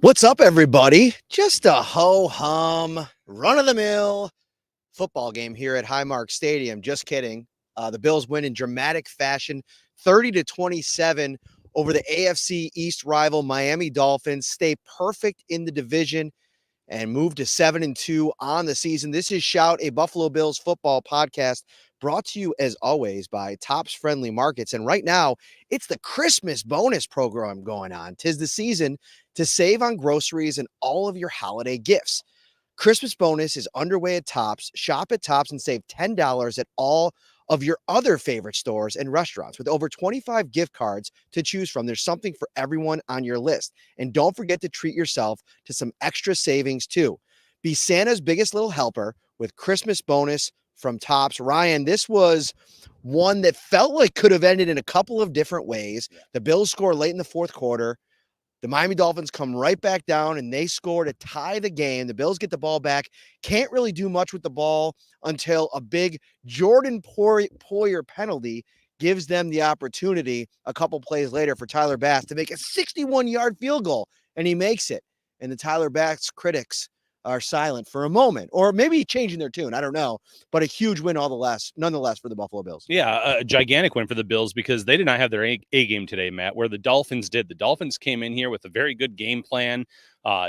What's up, everybody? Just a ho-hum, run-of-the-mill football game here at Highmark Stadium. Just kidding. The Bills win in dramatic fashion, 30-27 over the AFC East rival Miami Dolphins, stay perfect in the division, and move to 7-2 on the season. This is Shout, a Buffalo Bills football podcast brought to you, as always, by Tops Friendly Markets. And right now, it's the Christmas bonus program going on. 'Tis the season to save on groceries and all of your holiday gifts. Christmas bonus is underway at Tops. Shop at Tops and save $10 at all of your other favorite stores and restaurants. With over 25 gift cards to choose from, there's something for everyone on your list. And don't forget to treat yourself to some extra savings too. Be Santa's biggest little helper with Christmas bonus from Tops. Ryan, this was one that felt like could have ended in a couple of different ways. The Bills score late in the fourth quarter. The Miami Dolphins come right back down and they score to tie the game. The Bills get the ball back. Can't really do much with the ball until a big Jordan Poyer penalty gives them the opportunity a couple plays later for Tyler Bass to make a 61-yard field goal, and he makes it. And the Tyler Bass critics are silent for a moment, or maybe changing their tune. I don't know, but a huge win nonetheless for the Buffalo Bills. Yeah, a gigantic win for the Bills because they did not have their A game today, Matt, where the Dolphins did. The Dolphins came in here with a very good game plan.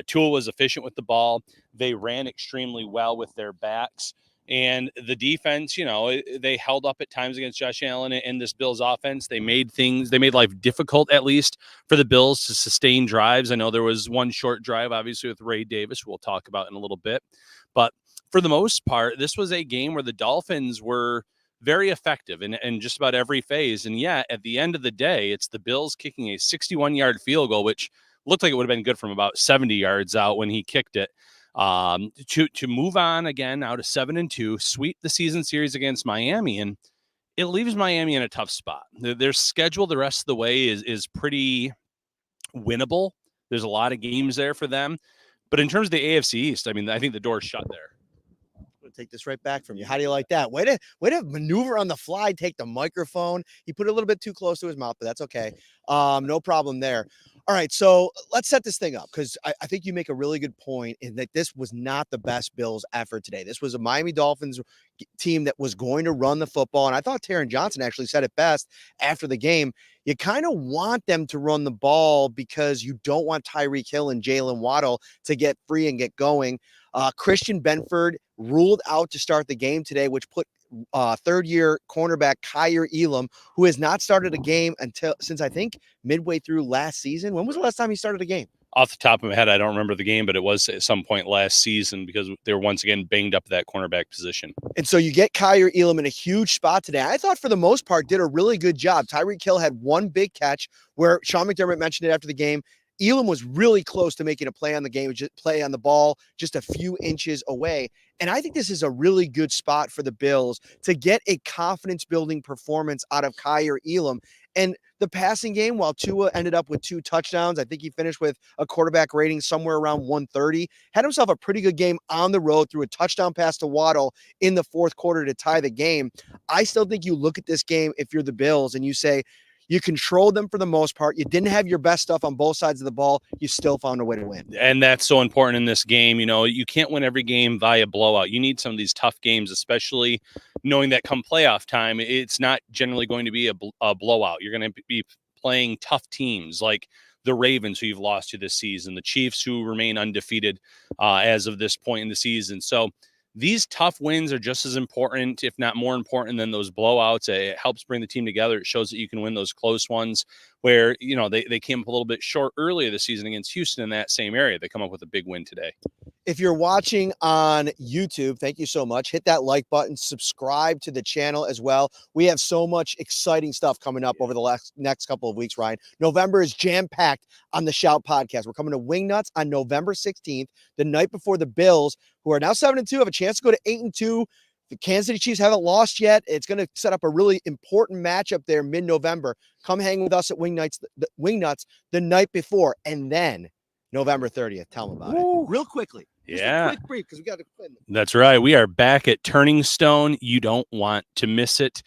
Tua was efficient with the ball. They ran extremely well with their backs. And the defense, they held up at times against Josh Allen and this Bills offense. They made life difficult, at least, for the Bills to sustain drives. I know there was one short drive, obviously, with Ray Davis, who we'll talk about in a little bit. But for the most part, this was a game where the Dolphins were very effective in just about every phase. And yet, at the end of the day, it's the Bills kicking a 61-yard field goal, which looked like it would have been good from about 70 yards out when he kicked it. To move on again out of 7-2, sweep the season series against Miami, and it leaves Miami in a tough spot. Their schedule the rest of the way is pretty winnable. There's a lot of games there for them, but in terms of the AFC East, I mean, I think the door's shut there. Take this right back from you. How do you like that? Way to maneuver on the fly, take the microphone. He put it a little bit too close to his mouth, but that's okay. No problem there. All right, so let's set this thing up because I think you make a really good point in that this was not the best Bills effort today. This was a Miami Dolphins team that was going to run the football, and I thought Taron Johnson actually said it best after the game. You kind of want them to run the ball because you don't want Tyreek Hill and Jalen Waddle to get free and get going. Christian Benford ruled out to start the game today, which put third-year cornerback Kaiir Elam, who has not started a game since I think midway through last season. When was the last time he started a game? Off the top of my head, I don't remember the game, but it was at some point last season because they were once again banged up at that cornerback position. And so you get Kaiir Elam in a huge spot today. I thought for the most part did a really good job. Tyreek Hill had one big catch where Sean McDermott mentioned it after the game. Elam was really close to making a play on the game, play on the ball, just a few inches away. And I think this is a really good spot for the Bills to get a confidence-building performance out of Kaiir Elam. And the passing game, while Tua ended up with 2 touchdowns, I think he finished with a quarterback rating somewhere around 130, had himself a pretty good game on the road through a touchdown pass to Waddle in the fourth quarter to tie the game. I still think you look at this game, if you're the Bills, and you say, you controlled them for the most part. You didn't have your best stuff on both sides of the ball. You still found a way to win. And that's so important in this game. You can't win every game via blowout. You need some of these tough games, especially knowing that come playoff time, it's not generally going to be a blowout. You're going to be playing tough teams like the Ravens, who you've lost to this season, the Chiefs, who remain undefeated as of this point in the season. So these tough wins are just as important, if not more important, than those blowouts. It helps bring the team together. It shows that you can win those close ones where, they came up a little bit short earlier this season against Houston in that same area. They come up with a big win today. If you're watching on YouTube, thank you so much. Hit that like button, subscribe to the channel as well. We have so much exciting stuff coming up over the next couple of weeks, Ryan. November is jam-packed on the Shout podcast. We're coming to Wingnuts on November 16th, the night before the Bills, who are now 7-2, have a chance to go to 8-2. The Kansas City Chiefs haven't lost yet. It's going to set up a really important matchup there mid-November. Come hang with us at Wingnuts the night before, and then November 30th. Tell them about it. Real quickly. Just Yeah. a quick brief because we got to. That's right. We are back at Turning Stone. You don't want to miss it.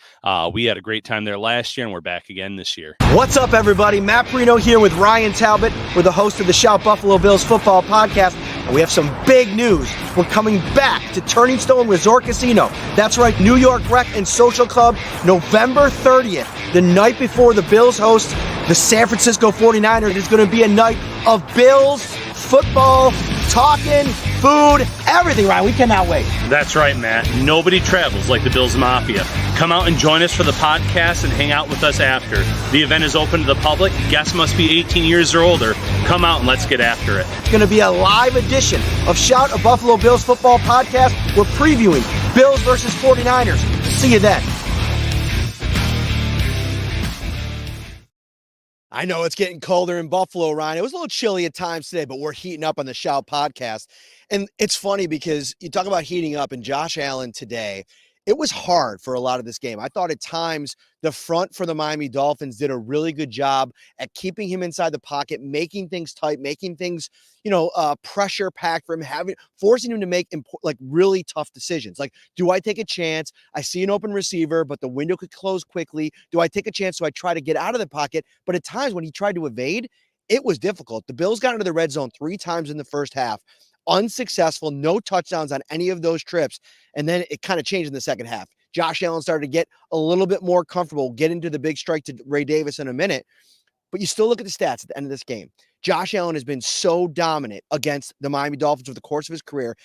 We had a great time there last year, and we're back again this year. What's up, everybody? Matt Parrino here with Ryan Talbot. We're the host of the Shout Buffalo Bills football podcast, and we have some big news. We're coming back to Turning Stone Resort Casino. That's right, New York Rec and Social Club, November 30th, the night before the Bills host the San Francisco 49ers. It's going to be a night of Bills football, talking, food, everything, Ryan. We cannot wait. That's right, Matt. Nobody travels like the Bills Mafia. Come out and join us for the podcast and hang out with us after. The event is open to the public. Guests must be 18 years or older. Come out and let's get after it. It's going to be a live edition of Shout, a Buffalo Bills football podcast. We're previewing Bills versus 49ers. See you then. I know it's getting colder in Buffalo, Ryan. It was a little chilly at times today, but we're heating up on the Shout podcast. And it's funny because you talk about heating up, and Josh Allen today, it was hard for a lot of this game. I thought at times the front for the Miami Dolphins did a really good job at keeping him inside the pocket, making things tight, making things, pressure packed for him, forcing him to make really tough decisions. Like, do I take a chance? I see an open receiver, but the window could close quickly. Do I take a chance? So I try to get out of the pocket. But at times when he tried to evade, it was difficult. The Bills got into the red zone 3 times in the first half. Unsuccessful, no touchdowns on any of those trips. And then it kind of changed in the second half. Josh Allen started to get a little bit more comfortable, get into the big strike to Ray Davis in a minute. But you still look at the stats at the end of this game. Josh Allen has been so dominant against the Miami Dolphins over the course of his career.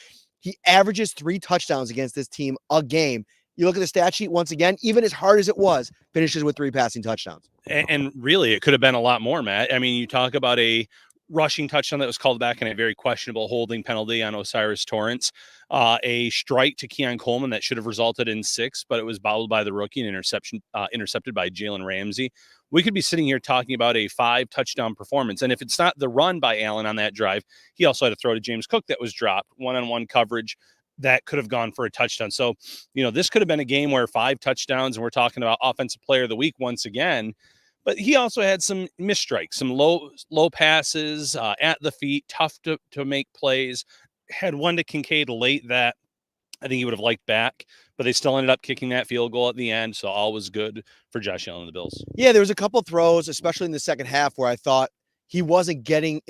He averages 3 touchdowns against this team a game. You look at the stat sheet once again, even as hard as it was, finishes with 3 passing touchdowns. And really, it could have been a lot more, Matt. I mean, you talk about a rushing touchdown that was called back in a very questionable holding penalty on Osiris Torrance, a strike to Keon Coleman that should have resulted in 6, but it was bobbled by the rookie and intercepted by Jalen Ramsey. We could be sitting here talking about a 5-touchdown performance. And if it's not the run by Allen on that drive, he also had to throw to James Cook that was dropped, one-on-one coverage that could have gone for a touchdown. So, this could have been a game where 5 touchdowns, and we're talking about offensive player of the week once again. But he also had some misstrikes, some low passes at the feet, tough to make plays. Had one to Kincaid late that I think he would have liked back, but they still ended up kicking that field goal at the end. So all was good for Josh Allen and the Bills. Yeah, there was a couple of throws, especially in the second half, where I thought he wasn't getting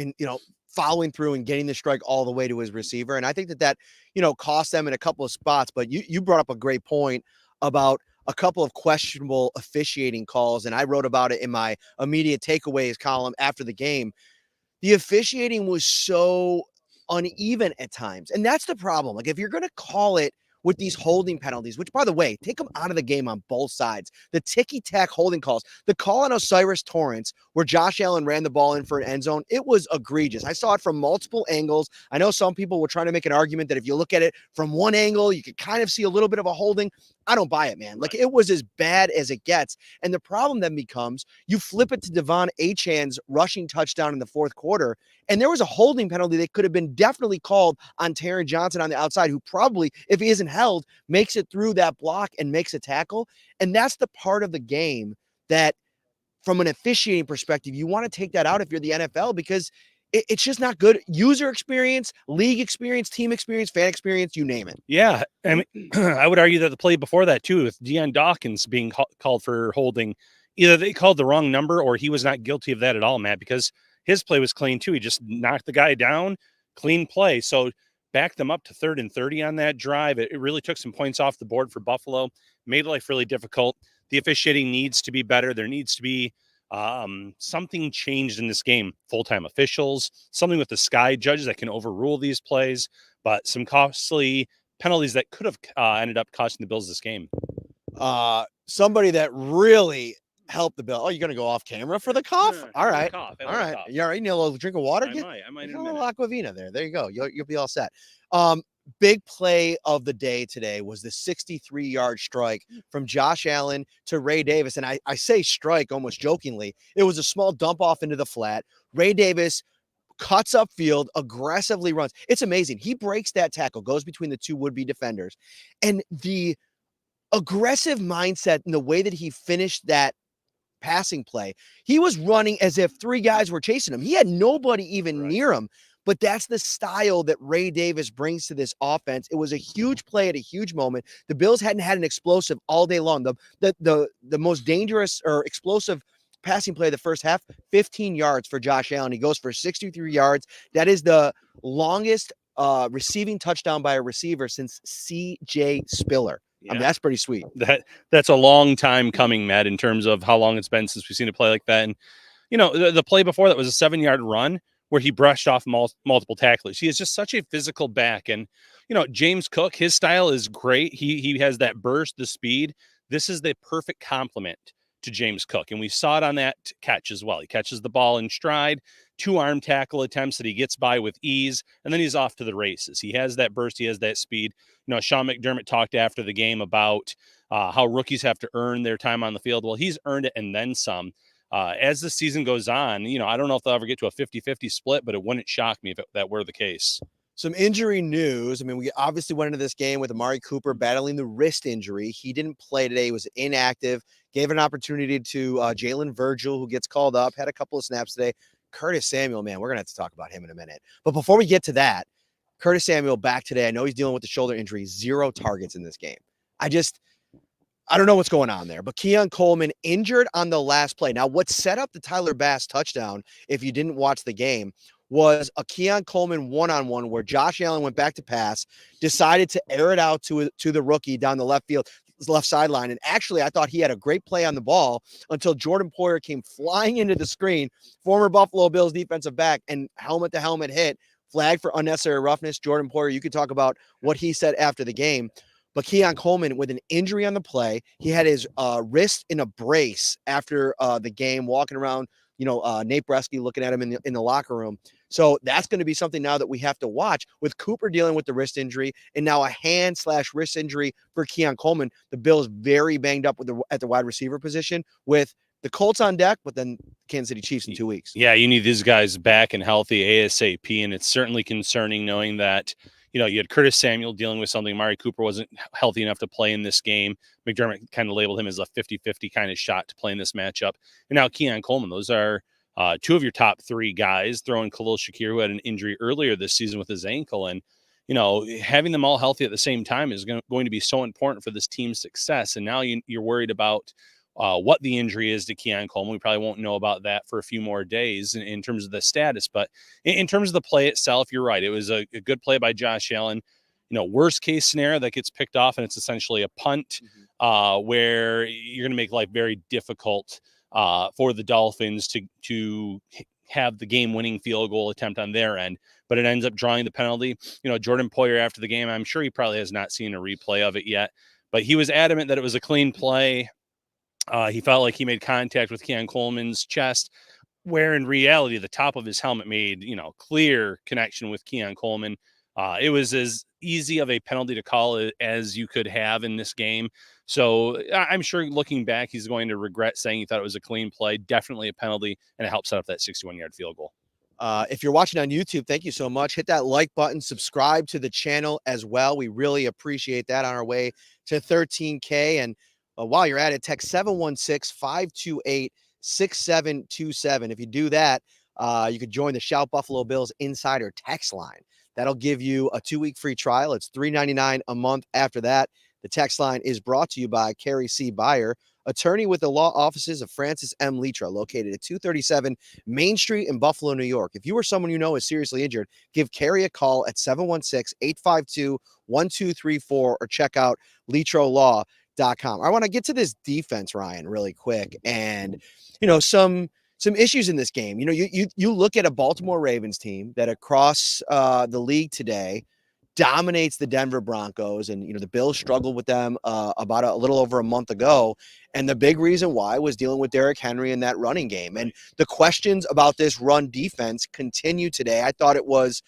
following through and getting the strike all the way to his receiver. And I think that cost them in a couple of spots. But you brought up a great point about a couple of questionable officiating calls, and I wrote about it in my immediate takeaways column after the game. The officiating was so uneven at times, and that's the problem. Like, if you're going to call it with these holding penalties, which, by the way, take them out of the game on both sides, the ticky-tack holding calls, the call on Osiris Torrance where Josh Allen ran the ball in for an end zone, it was egregious. I saw it from multiple angles. I know some people were trying to make an argument that if you look at it from one angle, you could kind of see a little bit of a holding. I don't buy it, man. Like, it was as bad as it gets. And the problem then becomes you flip it to Devon Achane's rushing touchdown in the fourth quarter, and there was a holding penalty that could have been definitely called on Taron Johnson on the outside, who probably, if he isn't held, makes it through that block and makes a tackle. And that's the part of the game that, from an officiating perspective, you want to take that out if you're the NFL, because it's just not good. User experience, league experience, team experience, fan experience, you name it. Yeah. I mean, I would argue that the play before that, too, with Deion Dawkins being called for holding, either they called the wrong number or he was not guilty of that at all, Matt, because his play was clean, too. He just knocked the guy down, clean play. So backed them up to 3rd and 30 on that drive. It really took some points off the board for Buffalo, made life really difficult. The officiating needs to be better. There needs to be something changed in this game. Full-time officials, something with the sky judges that can overrule these plays, but some costly penalties that could have ended up costing the Bills this game. Somebody that really helped the Bills. Oh, you're going to go off camera for the cough? Yeah, all right. Cough. All right. You all right? You need a little drink of water? I might in a little minute. Aquavina there. There you go. You'll be all set. Big play of the day today was the 63-yard strike from Josh Allen to Ray Davis. And I say strike almost jokingly. It was a small dump off into the flat. Ray Davis cuts upfield, aggressively runs. It's amazing. He breaks that tackle, goes between the 2 would-be defenders. And the aggressive mindset and the way that he finished that passing play, he was running as if 3 guys were chasing him. He had nobody even near him. but that's the style that Ray Davis brings to this offense. It was a huge play at a huge moment. The Bills hadn't had an explosive all day long. The most dangerous or explosive passing play of the first half, 15 yards for Josh Allen. He goes for 63 yards. That is the longest receiving touchdown by a receiver since C.J. Spiller. Yeah. I mean, that's pretty sweet. That's a long time coming, Matt, in terms of how long it's been since we've seen a play like that. And, the play before that was a 7-yard run where he brushed off multiple tacklers. He is just such a physical back. And, James Cook, his style is great. He has that burst, the speed. This is the perfect complement to James Cook. And we saw it on that catch as well. He catches the ball in stride, 2 arm tackle attempts that he gets by with ease, and then he's off to the races. He has that burst. He has that speed. Sean McDermott talked after the game about how rookies have to earn their time on the field. Well, he's earned it and then some. As the season goes on, I don't know if they'll ever get to a 50-50 split, but it wouldn't shock me if that were the case. Some injury news. I mean, we obviously went into this game with Amari Cooper battling the wrist injury. He didn't play today. He was inactive. Gave an opportunity to Jalen Virgil, who gets called up, had a couple of snaps today. Curtis Samuel, man, we're going to have to talk about him in a minute. But before we get to that, Curtis Samuel back today. I know he's dealing with the shoulder injury, 0 targets in this game. I don't know what's going on there, but Keon Coleman injured on the last play. Now, what set up the Tyler Bass touchdown, if you didn't watch the game, was a Keon Coleman one-on-one where Josh Allen went back to pass, decided to air it out to the rookie down the left sideline. And actually, I thought he had a great play on the ball until Jordan Poyer came flying into the screen, former Buffalo Bills defensive back, and helmet-to-helmet hit, flag for unnecessary roughness. Jordan Poyer, you could talk about what he said after the game. But Keon Coleman, with an injury on the play, he had his wrist in a brace after the game, walking around, Nate Bresky looking at him in the locker room. So that's going to be something now that we have to watch with Cooper dealing with the wrist injury and now a hand/wrist injury for Keon Coleman. The Bills very banged up at the wide receiver position with the Colts on deck, but then Kansas City Chiefs in 2 weeks. Yeah, you need these guys back and healthy ASAP. And it's certainly concerning knowing that, you had Curtis Samuel dealing with something. Amari Cooper wasn't healthy enough to play in this game. McDermott kind of labeled him as a 50-50 kind of shot to play in this matchup. And now Keon Coleman, those are 2 of your top 3 guys, throwing Khalil Shakir, who had an injury earlier this season with his ankle. And, having them all healthy at the same time is going to be so important for this team's success. And now you're worried about what the injury is to Keon Coleman. We probably won't know about that for a few more days in terms of the status. But in terms of the play itself, you're right. It was a good play by Josh Allen. Worst case scenario that gets picked off, and it's essentially a punt where you're going to make life very difficult for the Dolphins to have the game-winning field goal attempt on their end, but it ends up drawing the penalty. Jordan Poyer after the game, I'm sure he probably has not seen a replay of it yet, but he was adamant that it was a clean play. He felt like he made contact with Keon Coleman's chest, where in reality, the top of his helmet made, clear connection with Keon Coleman. It was as easy of a penalty to call as you could have in this game. So I'm sure looking back, he's going to regret saying he thought it was a clean play. Definitely a penalty, and it helped set up that 61-yard field goal. If you're watching on YouTube, thank you so much. Hit that like button, subscribe to the channel as well. We really appreciate that on our way to 13K. And while you're at it, text 716-528-6727. If you do that, you could join the Shout Buffalo Bills Insider text line. That'll give you a 2-week free trial. It's $3.99 a month after that. The text line is brought to you by Carrie C. Byer, attorney with the law offices of Francis M. Litra, located at 237 Main Street in Buffalo, New York. If you or someone you know is seriously injured, give Carrie a call at 716-852-1234 or check out litrolaw.com. I want to get to this defense, Ryan, really quick. And, some issues in this game. You look at a Baltimore Ravens team that across the league today dominates the Denver Broncos, and the Bills struggled with them about a little over a month ago, and the big reason why was dealing with Derrick Henry in that running game. And the questions about this run defense continue today. I thought it was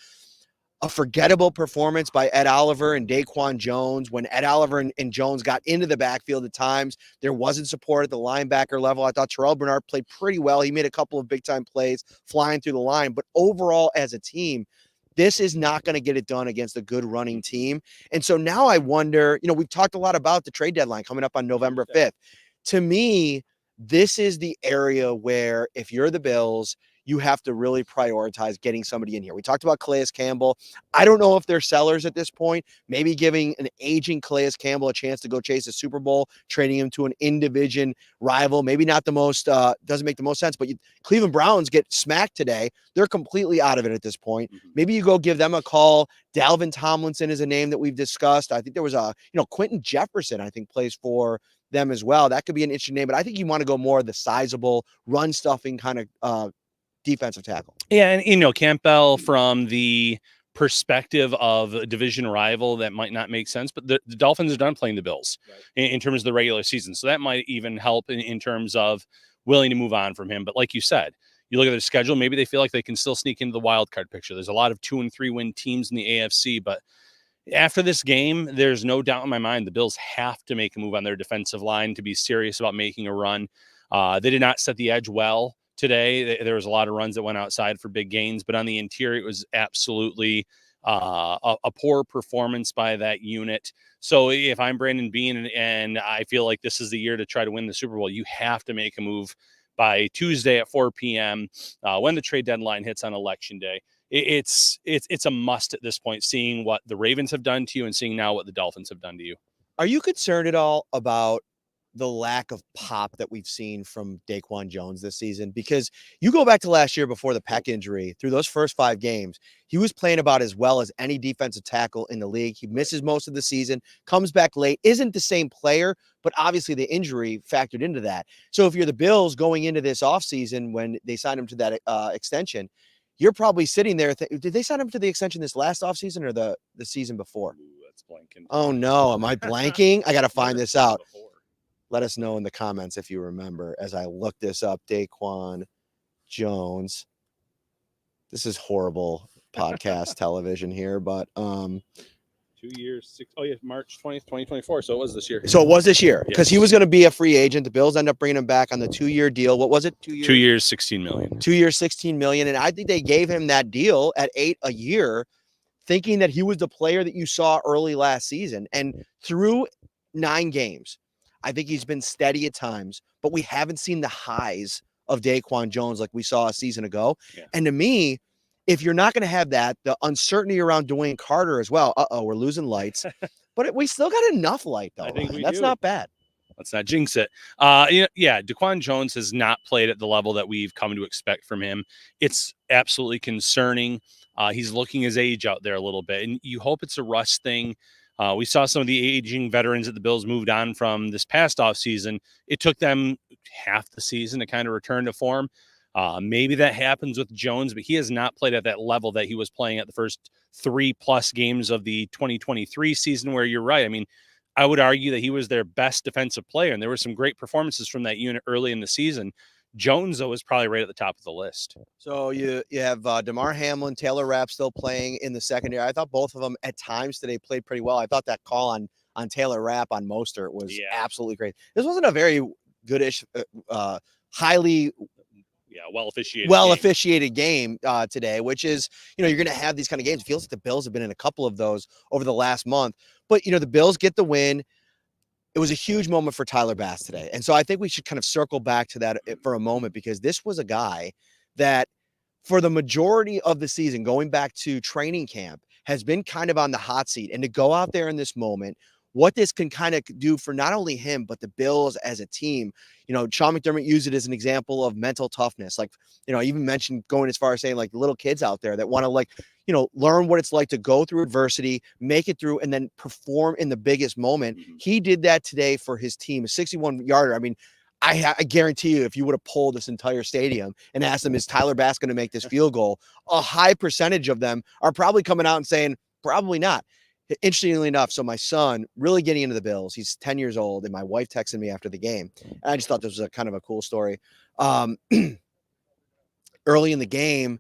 a forgettable performance by Ed Oliver and Daquan Jones. When Ed Oliver and Jones got into the backfield at times, there wasn't support at the linebacker level. I thought Terrell Bernard played pretty well. He made a couple of big-time plays flying through the line, but overall as a team, this is not going to get it done against a good running team. And so now I wonder, we've talked a lot about the trade deadline coming up on November 5th. To me, this is the area where if you're the Bills, you have to really prioritize getting somebody in here. We talked about Calais Campbell. I don't know if they're sellers at this point. Maybe giving an aging Calais Campbell a chance to go chase a Super Bowl, trading him to an in-division rival. Maybe not the most, doesn't make the most sense, but Cleveland Browns get smacked today. They're completely out of it at this point. Maybe you go give them a call. Dalvin Tomlinson is a name that we've discussed. I think there was Quentin Jefferson, I think, plays for them as well. That could be an interesting name, but I think you want to go more of the sizable run stuffing kind of defensive tackle. Yeah, and Campbell, from the perspective of a division rival, that might not make sense, but the Dolphins are done playing the Bills in terms of the regular season, so that might even help in terms of willing to move on from him. But like you said, you look at their schedule, maybe they feel like they can still sneak into the wild card picture. There's a lot of 2 and 3 win teams in the AFC, but after this game, there's no doubt in my mind the Bills have to make a move on their defensive line to be serious about making a run. They did not set the edge well today. There was a lot of runs that went outside for big gains, but on the interior, it was absolutely a poor performance by that unit. So if I'm Brandon Beane and I feel like this is the year to try to win the Super Bowl, you have to make a move by Tuesday at 4 p.m. When the trade deadline hits on Election Day. It's a must at this point, seeing what the Ravens have done to you and seeing now what the Dolphins have done to you. Are you concerned at all about the lack of pop that we've seen from DaQuan Jones this season? Because you go back to last year before the pec injury, through those first 5 games, he was playing about as well as any defensive tackle in the league. He misses most of the season, comes back late, isn't the same player, but obviously the injury factored into that. So if you're the Bills going into this offseason when they signed him to that extension, you're probably sitting there. Did they sign him to the extension this last offseason or the season before? Ooh, that's blanking. Oh, no. Am I blanking? I got to find this out. Let us know in the comments if you remember as I look this up. DaQuan Jones. This is horrible podcast television here, but 2 years, March 20th, 2024. So it was this year. So it was this year because he was going to be a free agent. The Bills end up bringing him back on the 2-year deal. What was it? 2 years? 2 years, $16 million. 2 years, $16 million. And I think they gave him that deal at $8 a year, thinking that he was the player that you saw early last season. And through 9 games, I think he's been steady at times, but we haven't seen the highs of DaQuan Jones like we saw a season ago. Yeah. And to me, if you're not going to have that, the uncertainty around Dwayne Carter as well, we're losing lights, but we still got enough light, though. I think that's not bad. Let's not jinx it. DaQuan Jones has not played at the level that we've come to expect from him. It's absolutely concerning. He's looking his age out there a little bit, and you hope it's a rust thing. We saw some of the aging veterans that the Bills moved on from this past offseason. It took them half the season to kind of return to form. Maybe that happens with Jones, but he has not played at that level that he was playing at the first 3+ games of the 2023 season, where you're right. I mean, I would argue that he was their best defensive player, and there were some great performances from that unit early in the season. Jones, though, is probably right at the top of the list. So you have Damar Hamlin, Taylor Rapp still playing in the secondary. I thought both of them at times today played pretty well. I thought that call on Taylor Rapp on Mostert was absolutely great. This wasn't a very goodish, highly well-officiated game today, which is, you're going to have these kind of games. It feels like the Bills have been in a couple of those over the last month. But, the Bills get the win. It was a huge moment for Tyler Bass today. And so I think we should kind of circle back to that for a moment, because this was a guy that for the majority of the season, going back to training camp, has been kind of on the hot seat. And to go out there in this moment, what this can kind of do for not only him, but the Bills as a team. Sean McDermott used it as an example of mental toughness. Like, I even mentioned going as far as saying, like, little kids out there that want to, learn what it's like to go through adversity, make it through, and then perform in the biggest moment. Mm-hmm. He did that today for his team, a 61-yarder. I mean, I guarantee you, if you would have polled this entire stadium and asked them, is Tyler Bass going to make this field goal? A high percentage of them are probably coming out and saying, probably not. Interestingly enough, so my son really getting into the Bills, he's 10 years old, and my wife texted me after the game. And I just thought this was a kind of a cool story. Early in the game,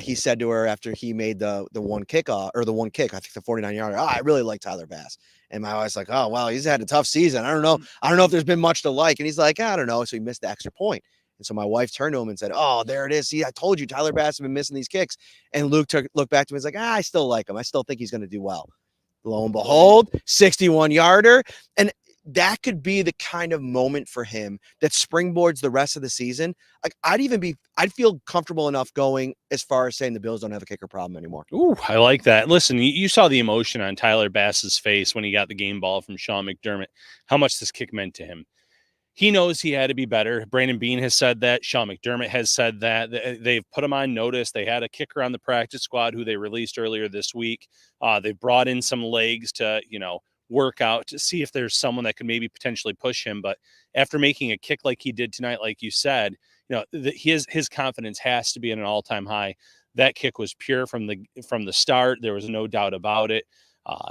he said to her after he made the one kick, I think the 49-yarder, I really like Tyler Bass. And my wife's like, oh, well, he's had a tough season. I don't know if there's been much to like. And he's like, I don't know. So he missed the extra point. And so my wife turned to him and said, oh, there it is. See, I told you Tyler Bass has been missing these kicks. And Luke looked back to him and was like, I still like him. I still think he's going to do well. Lo and behold, 61-yarder. And that could be the kind of moment for him that springboards the rest of the season. Like I'd feel comfortable enough going as far as saying the Bills don't have a kicker problem anymore. Ooh, I like that. Listen, you saw the emotion on Tyler Bass's face when he got the game ball from Sean McDermott, how much this kick meant to him. He knows he had to be better. Brandon Beane has said that. Sean McDermott has said that. They've put him on notice. They had a kicker on the practice squad who they released earlier this week. They brought in some legs to, work out to see if there's someone that could maybe potentially push him. But after making a kick like he did tonight, like you said, his confidence has to be at an all-time high. That kick was pure from the start. There was no doubt about it.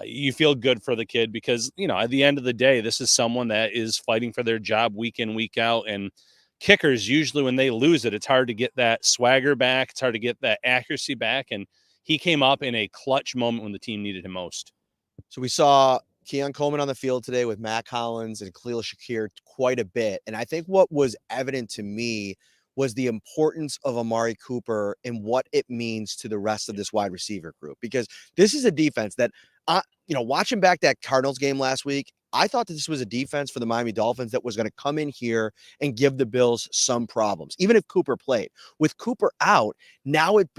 You feel good for the kid because, at the end of the day, this is someone that is fighting for their job week in, week out. And kickers, usually when they lose it, it's hard to get that swagger back. It's hard to get that accuracy back. And he came up in a clutch moment when the team needed him most. So we saw Keon Coleman on the field today with Matt Collins and Khalil Shakir quite a bit. And I think what was evident to me was the importance of Amari Cooper and what it means to the rest of this wide receiver group, because this is a defense that, watching back that Cardinals game last week, I thought that this was a defense for the Miami Dolphins that was going to come in here and give the Bills some problems, even if Cooper played. With Cooper out, now it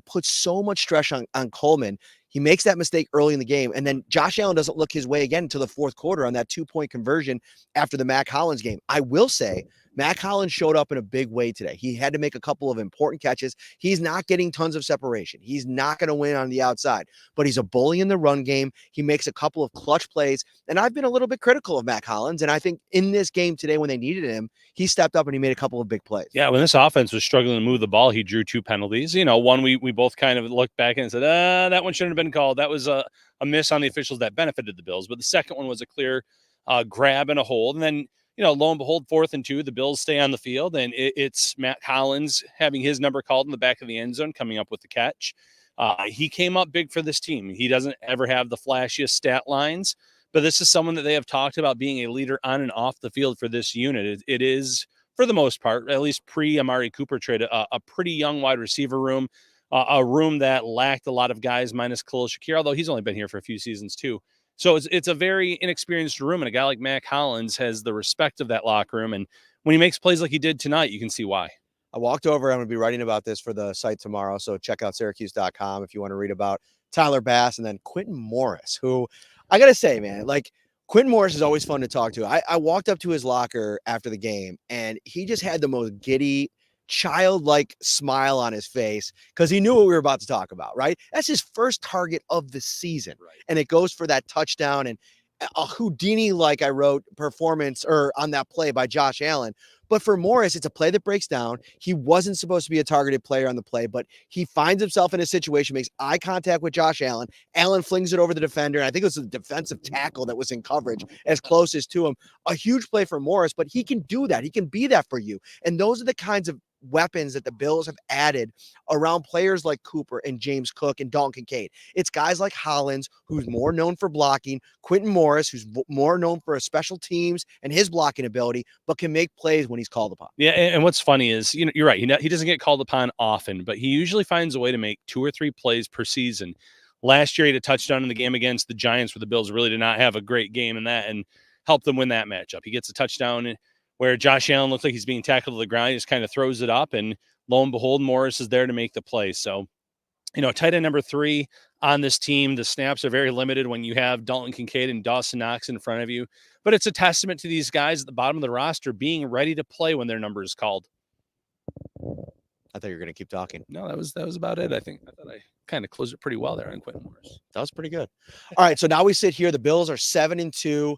puts so much stress on Coleman. He makes that mistake early in the game, and then Josh Allen doesn't look his way again until the fourth quarter on that 2-point conversion after the Mac Hollins game. I will say, Mac Hollins showed up in a big way today. He had to make a couple of important catches. He's not getting tons of separation. He's not going to win on the outside, but he's a bully in the run game. He makes a couple of clutch plays, and I've been a little bit critical of Mac Hollins, and I think in this game today when they needed him, he stepped up and he made a couple of big plays. Yeah, when this offense was struggling to move the ball, he drew 2 penalties. One we both kind of looked back and said, that one shouldn't have been called. That was a miss on the officials that benefited the Bills. But the second one was a clear grab and a hold. And then, lo and behold, 4th and 2, the Bills stay on the field. And it's Matt Collins having his number called in the back of the end zone, coming up with the catch. He came up big for this team. He doesn't ever have the flashiest stat lines, but this is someone that they have talked about being a leader on and off the field for this unit. It is, for the most part, at least pre-Amari Cooper trade, a pretty young wide receiver room, a room that lacked a lot of guys minus Khalil Shakir, although he's only been here for a few seasons too. So it's a very inexperienced room, and a guy like Mac Hollins has the respect of that locker room. And when he makes plays like he did tonight, you can see why. I walked over. I'm going to be writing about this for the site tomorrow, so check out Syracuse.com if you want to read about Tyler Bass and then Quinton Morris, who I got to say, man, like Quinton Morris is always fun to talk to. I walked up to his locker after the game, and he just had the most giddy, childlike smile on his face because he knew what we were about to talk about, right? That's his first target of the season. Right. And it goes for that touchdown and a Houdini, like I wrote, performance or on that play by Josh Allen. But for Morris, it's a play that breaks down. He wasn't supposed to be a targeted player on the play, but he finds himself in a situation, makes eye contact with Josh Allen. Allen flings it over the defender. And I think it was the defensive tackle that was in coverage as closest to him. A huge play for Morris, but he can do that. He can be that for you. And those are the kinds of weapons that the Bills have added around players like Cooper and James Cook and Dalton Kincaid. It's guys like Hollins, who's more known for blocking, Quinton Morris, who's more known for his special teams and his blocking ability, but can make plays when he's called upon. Yeah, and what's funny is, you're right. He doesn't get called upon often, but he usually finds a way to make 2 or 3 plays per season. Last year, he had a touchdown in the game against the Giants where the Bills really did not have a great game in that and helped them win that matchup. He gets a touchdown where Josh Allen looks like he's being tackled to the ground. He just kind of throws it up, and lo and behold, Morris is there to make the play. So, tight end number 3 on this team. The snaps are very limited when you have Dalton Kincaid and Dawson Knox in front of you. But it's a testament to these guys at the bottom of the roster being ready to play when their number is called. I thought you were going to keep talking. No, that was about it, I think. I thought I kind of closed it pretty well there on Quinton Morris. That was pretty good. All right, so now we sit here. The Bills are 7-2.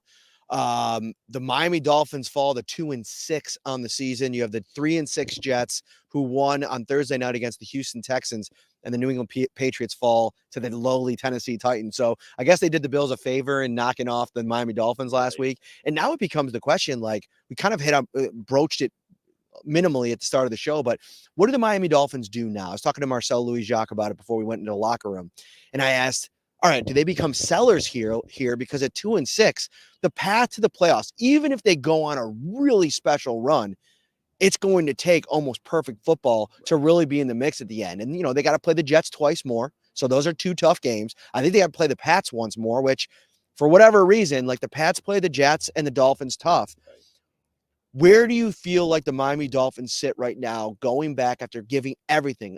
The Miami Dolphins fall to 2-6 on the season. You have the 3-6 Jets who won on Thursday night against the Houston Texans, and the New England Patriots fall to the lowly Tennessee Titans. So I guess they did the Bills a favor in knocking off the Miami Dolphins last week. And now it becomes the question, like we kind of broached it minimally at the start of the show, but what do the Miami Dolphins do now? I was talking to Marcel Louis-Jacques about it before we went into the locker room, and I asked, all right, do they become sellers here? Because at 2-6, the path to the playoffs, even if they go on a really special run, it's going to take almost perfect football to really be in the mix at the end. And, they got to play the Jets twice more. So those are 2 tough games. I think they got to play the Pats once more, which For whatever reason, like the Pats play the Jets and the Dolphins tough. Where do you feel like the Miami Dolphins sit right now, going back after giving everything?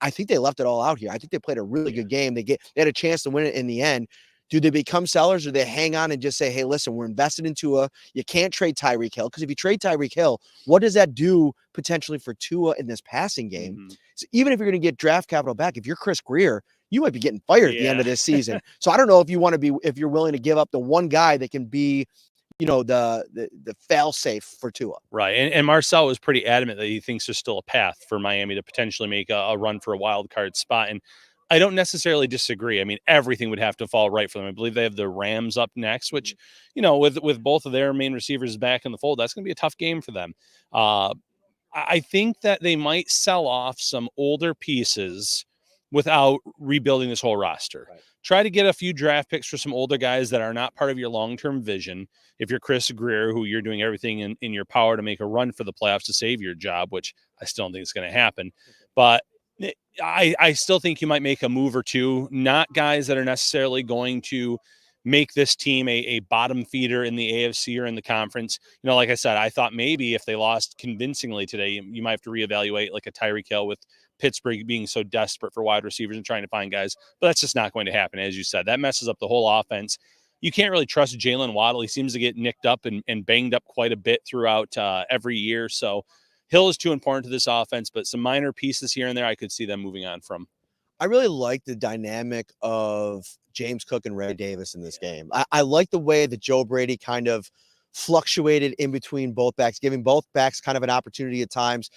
I think they left it all out here. I think they played a really good game. They had a chance to win it in the end. Do they become sellers, or do they hang on and just say, hey, listen, we're invested in Tua. You can't trade Tyreek Hill, because if you trade Tyreek Hill, what does that do potentially for Tua in this passing game? Mm-hmm. So even if you're going to get draft capital back, if you're Chris Greer, you might be getting fired at the end of this season. So I don't know if you're willing to give up the one guy that can be, the fail safe for Tua. Right. And Marcel was pretty adamant that he thinks there's still a path for Miami to potentially make a run for a wild card spot. And I don't necessarily disagree. I mean, everything would have to fall right for them. I believe they have the Rams up next, which, with both of their main receivers back in the fold, that's going to be a tough game for them. I think that they might sell off some older pieces without rebuilding this whole roster. Right. Try to get a few draft picks for some older guys that are not part of your long-term vision. If you're Chris Greer, who you're doing everything in your power to make a run for the playoffs to save your job, which I still don't think is going to happen. But I still think you might make a move or two, not guys that are necessarily going to make this team a bottom feeder in the AFC or in the conference. Like I said, I thought maybe if they lost convincingly today, you might have to reevaluate like a Tyreek Hill, with Pittsburgh being so desperate for wide receivers and trying to find guys. But that's just not going to happen. As you said, that messes up the whole offense. You can't really trust Jalen Waddle. He seems to get nicked up and banged up quite a bit throughout every year. So Hill is too important to this offense, but some minor pieces here and there I could see them moving on from. I really like the dynamic of James Cook and Ray Davis in this game. I like the way that Joe Brady kind of fluctuated in between both backs, giving both backs kind of an opportunity at times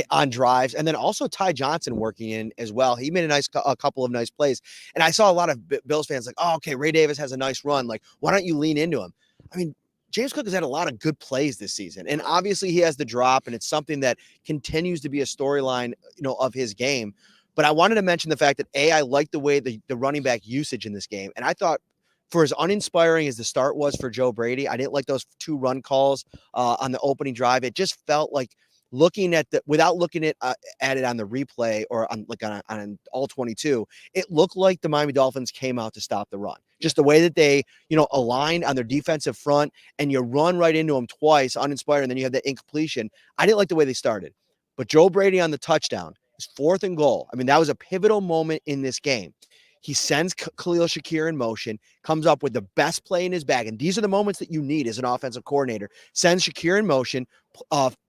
on drives, and then also Ty Johnson working in as well. He made a couple of nice plays, and I saw a lot of Bills fans like, oh, okay, Ray Davis has a nice run. Like, why don't you lean into him? I mean, James Cook has had a lot of good plays this season, and obviously he has the drop, and it's something that continues to be a storyline, of his game. But I wanted to mention the fact that I like the way the running back usage in this game, and I thought, for as uninspiring as the start was for Joe Brady, I didn't like those 2 run calls on the opening drive. It just felt like, without looking at it on the replay or on all 22, it looked like the Miami Dolphins came out to stop the run. Just the way that they, aligned on their defensive front, and you run right into them twice uninspired, and then you have that incompletion. I didn't like the way they started. But Joe Brady on the touchdown is 4th and goal. I mean, that was a pivotal moment in this game. He sends Khalil Shakir in motion, comes up with the best play in his bag. And these are the moments that you need as an offensive coordinator. Sends Shakir in motion,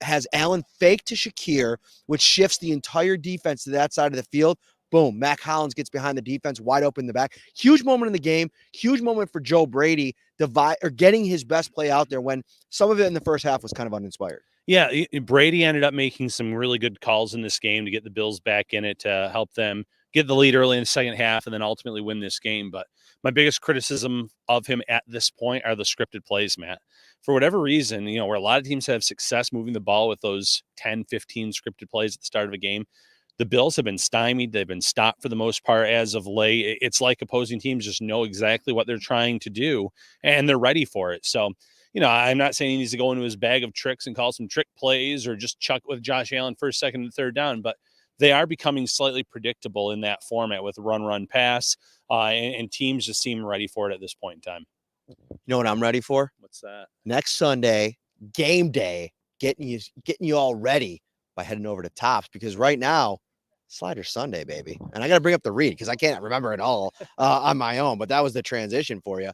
has Allen fake to Shakir, which shifts the entire defense to that side of the field. Boom, Mac Hollins gets behind the defense, wide open in the back. Huge moment in the game. Huge moment for Joe Brady getting his best play out there, when some of it in the first half was kind of uninspired. Yeah, Brady ended up making some really good calls in this game to get the Bills back in it, to help them get the lead early in the second half and then ultimately win this game. But my biggest criticism of him at this point are the scripted plays, Matt. For whatever reason, where a lot of teams have success moving the ball with those 10, 15 scripted plays at the start of a game, the Bills have been stymied. They've been stopped for the most part as of late. It's like opposing teams just know exactly what they're trying to do, and they're ready for it. So, I'm not saying he needs to go into his bag of tricks and call some trick plays or just chuck with Josh Allen first, second, and third down, but they are becoming slightly predictable in that format with run, pass, and teams just seem ready for it at this point in time. You know what I'm ready for? What's that? Next Sunday, game day, getting you all ready by heading over to Tops, because right now, Slider Sunday, baby. And I got to bring up the read because I can't remember it all on my own, but that was the transition for you.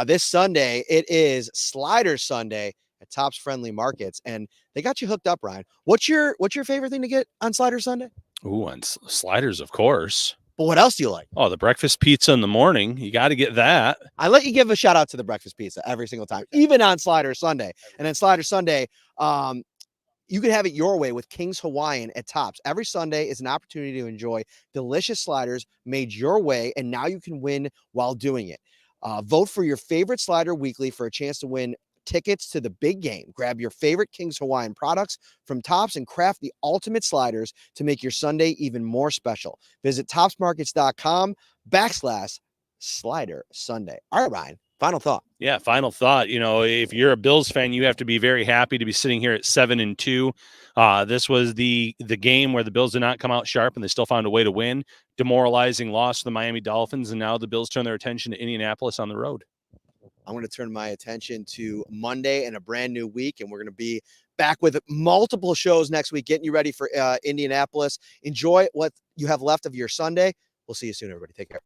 This Sunday, it is Slider Sunday at Tops Friendly Markets, and they got you hooked up, Ryan. What's your favorite thing to get on Slider Sunday? Ooh, on sliders, of course. But what else do you like? Oh, the breakfast pizza in the morning. You got to get that. I let you give a shout out to the breakfast pizza every single time, even on Slider Sunday. And then Slider Sunday, you can have it your way with King's Hawaiian at Tops. Every Sunday is an opportunity to enjoy delicious sliders made your way, and now you can win while doing it. Vote for your favorite slider weekly for a chance to win tickets to the big game. Grab your favorite King's Hawaiian products from Tops and craft the ultimate sliders to make your Sunday even more special. Visit topsmarkets.com/Slider Sunday. All right, Ryan, final thought. Yeah, final thought. If you're a Bills fan, you have to be very happy to be sitting here at 7-2. This was the game where the Bills did not come out sharp and they still found a way to win. Demoralizing loss to the Miami Dolphins, and now the Bills turn their attention to Indianapolis on the road. I'm going to turn my attention to Monday and a brand new week, and we're going to be back with multiple shows next week, getting you ready for Indianapolis. Enjoy what you have left of your Sunday. We'll see you soon, everybody. Take care.